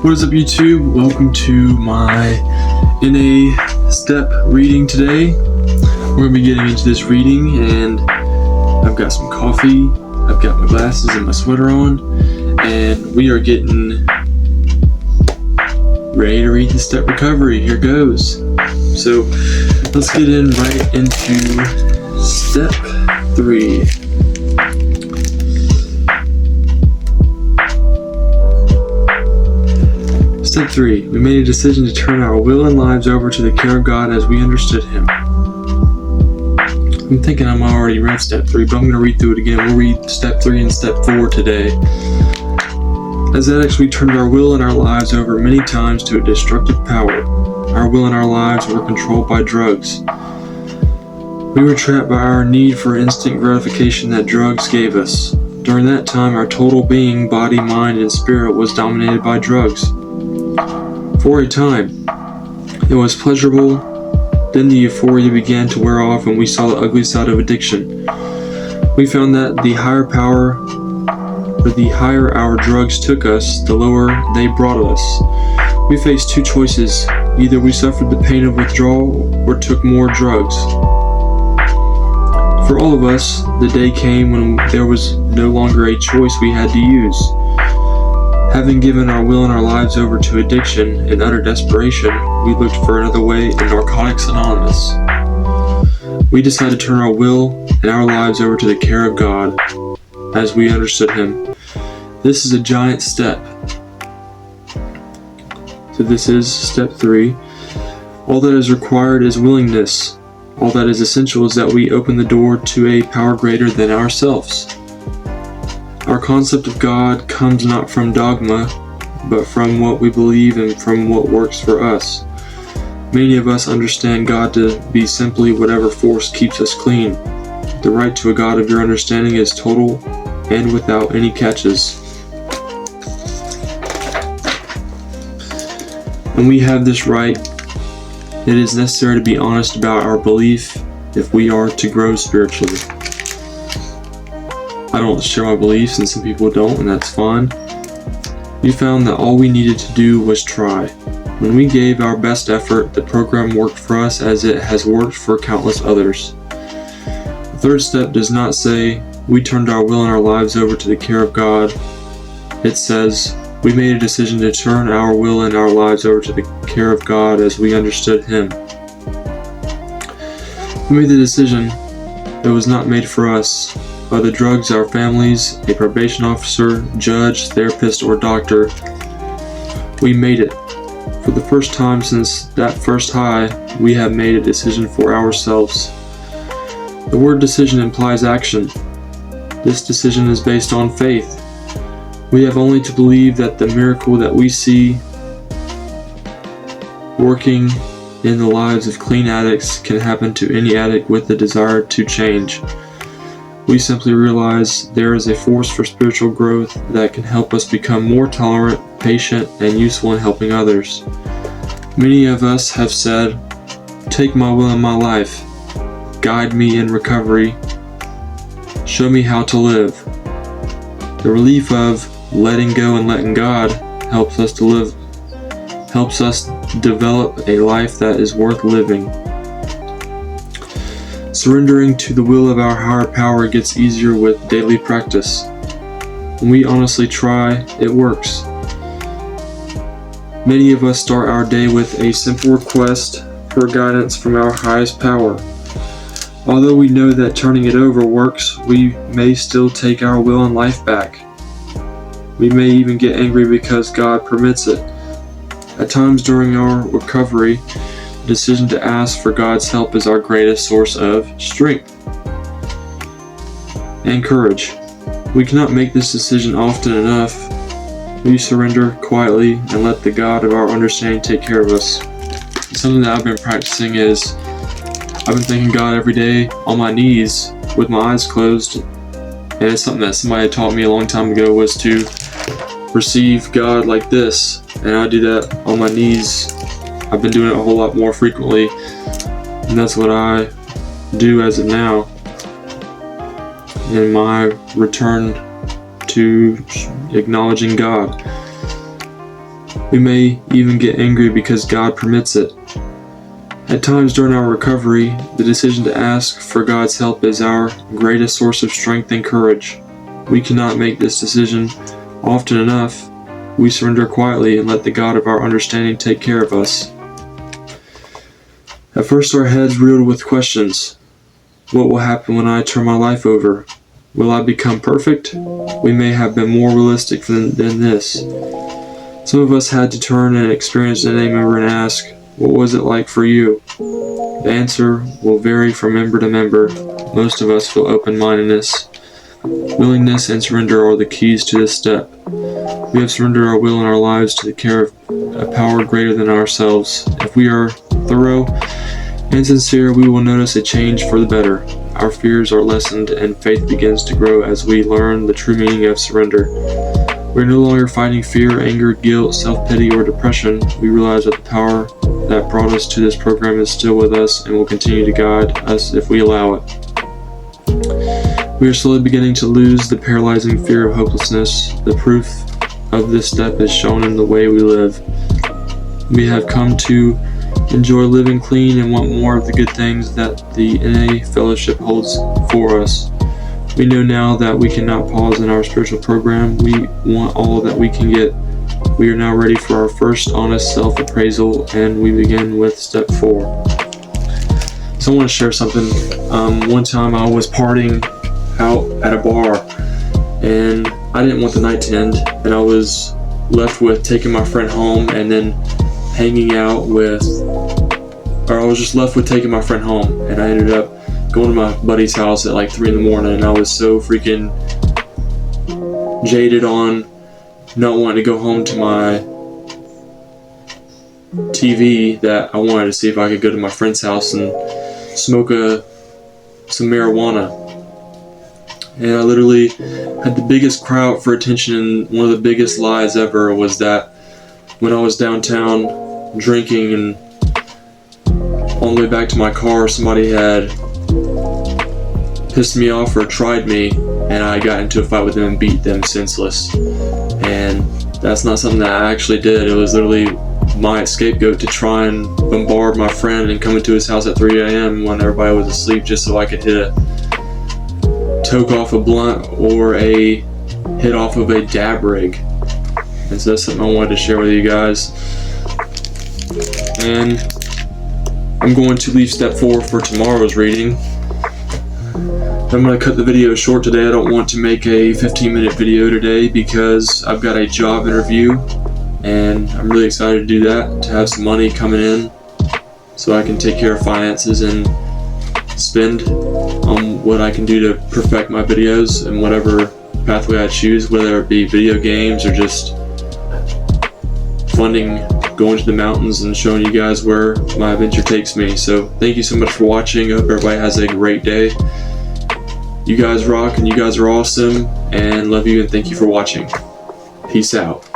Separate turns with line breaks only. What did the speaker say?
What is up, YouTube? Welcome to my NA step reading today. We're going to be getting into this reading, and I've got some coffee, I've got my glasses and my sweater on, and we are getting ready to read the step recovery. Here goes. So let's get in right into step 3. Step 3. We made a decision to turn our will and lives over to the care of God as we understood Him. I'm thinking I'm already read step 3, but I'm going to read through it again. We'll read step 3 and step 4 today. As addicts, we turned our will and our lives over many times to a destructive power. Our will and our lives were controlled by drugs. We were trapped by our need for instant gratification that drugs gave us. During that time, our total being, body, mind, and spirit was dominated by drugs. For a time, it was pleasurable. Then the euphoria began to wear off and we saw the ugly side of addiction. We found that the higher our drugs took us, the lower they brought us. We faced two choices. Either we suffered the pain of withdrawal or took more drugs. For all of us, the day came when there was no longer a choice we had to use. Having given our will and our lives over to addiction in utter desperation, we looked for another way in Narcotics Anonymous. We decided to turn our will and our lives over to the care of God as we understood Him. This is a giant step. So this is step 3. All that is required is willingness. All that is essential is that we open the door to a power greater than ourselves. Our concept of God comes not from dogma, but from what we believe and from what works for us. Many of us understand God to be simply whatever force keeps us clean. The right to a God of your understanding is total and without any catches. When we have this right, it is necessary to be honest about our belief if we are to grow spiritually. I don't share my beliefs, and some people don't, and that's fine. We found that all we needed to do was try. When we gave our best effort, the program worked for us as it has worked for countless others. The third step does not say we turned our will and our lives over to the care of God. It says we made a decision to turn our will and our lives over to the care of God as we understood Him. We made the decision that was not made for us by the drugs, our families, a probation officer, judge, therapist, or doctor. We made it. For the first time since that first high, we have made a decision for ourselves. The word decision implies action. This decision is based on faith. We have only to believe that the miracle that we see working in the lives of clean addicts can happen to any addict with the desire to change. We simply realize there is a force for spiritual growth that can help us become more tolerant, patient, and useful in helping others. Many of us have said, "Take my will in my life, guide me in recovery, show me how to live." The relief of letting go and letting God helps us develop a life that is worth living. Surrendering to the will of our higher power gets easier with daily practice. When we honestly try, it works. Many of us start our day with a simple request for guidance from our highest power. Although we know that turning it over works, we may still take our will and life back. We may even get angry because God permits it. At times during our recovery, the decision to ask for God's help is our greatest source of strength and courage. We cannot make this decision often enough. We surrender quietly and let the God of our understanding take care of us. Something that I've been practicing is I've been thanking God every day on my knees with my eyes closed, and it's something that somebody taught me a long time ago, was to receive God like this, and I do that on my knees. I've been doing it a whole lot more frequently, and that's what I do as of now in my return to acknowledging God. We may even get angry because God permits it. At times during our recovery, the decision to ask for God's help is our greatest source of strength and courage. We cannot make this decision often enough. We surrender quietly and let the God of our understanding take care of us. At first our heads reeled with questions. What will happen when I turn my life over? Will I become perfect? We may have been more realistic than this. Some of us had to turn an experienced NA member and ask, what was it like for you? The answer will vary from member to member. Most of us feel open-mindedness. Willingness and surrender are the keys to this step. We have surrendered our will and our lives to the care of a power greater than ourselves. If we are thorough and sincere, we will notice a change for the better. Our fears are lessened and faith begins to grow as we learn the true meaning of surrender. We are no longer fighting fear, anger, guilt, self-pity, or depression. We realize that the power that brought us to this program is still with us and will continue to guide us if we allow it. We are slowly beginning to lose the paralyzing fear of hopelessness. The proof of this step is shown in the way we live. We have come to enjoy living clean and want more of the good things that the NA Fellowship holds for us. We know now that we cannot pause in our spiritual program. We want all that we can get. We are now ready for our first honest self-appraisal, and we begin with step 4. So I want to share something. One time I was partying out at a bar, and I didn't want the night to end, and I was left with taking my friend home and then hanging out with, or I was just left with taking my friend home, and I ended up going to my buddy's house at like 3 in the morning, and I was so freaking jaded on not wanting to go home to my TV that I wanted to see if I could go to my friend's house and smoke some marijuana. And I literally had the biggest cry out for attention, and one of the biggest lies ever was that when I was downtown drinking and on the way back to my car, somebody had pissed me off or tried me, and I got into a fight with them and beat them senseless. And that's not something that I actually did. It was literally my scapegoat to try and bombard my friend and come into his house at 3 a.m. when everybody was asleep just so I could hit a toke off a blunt or a hit off of a dab rig. And so that's something I wanted to share with you guys. And I'm going to leave step 4 for tomorrow's reading. I'm going to cut the video short today. I don't want to make a 15-minute video today because I've got a job interview, and I'm really excited to do that, to have some money coming in so I can take care of finances and spend on what I can do to perfect my videos and whatever pathway I choose, whether it be video games or just funding going to the mountains and showing you guys where my adventure takes me. So thank you so much for watching. I hope everybody has a great day. You guys rock and you guys are awesome, and love you and thank you for watching. Peace out.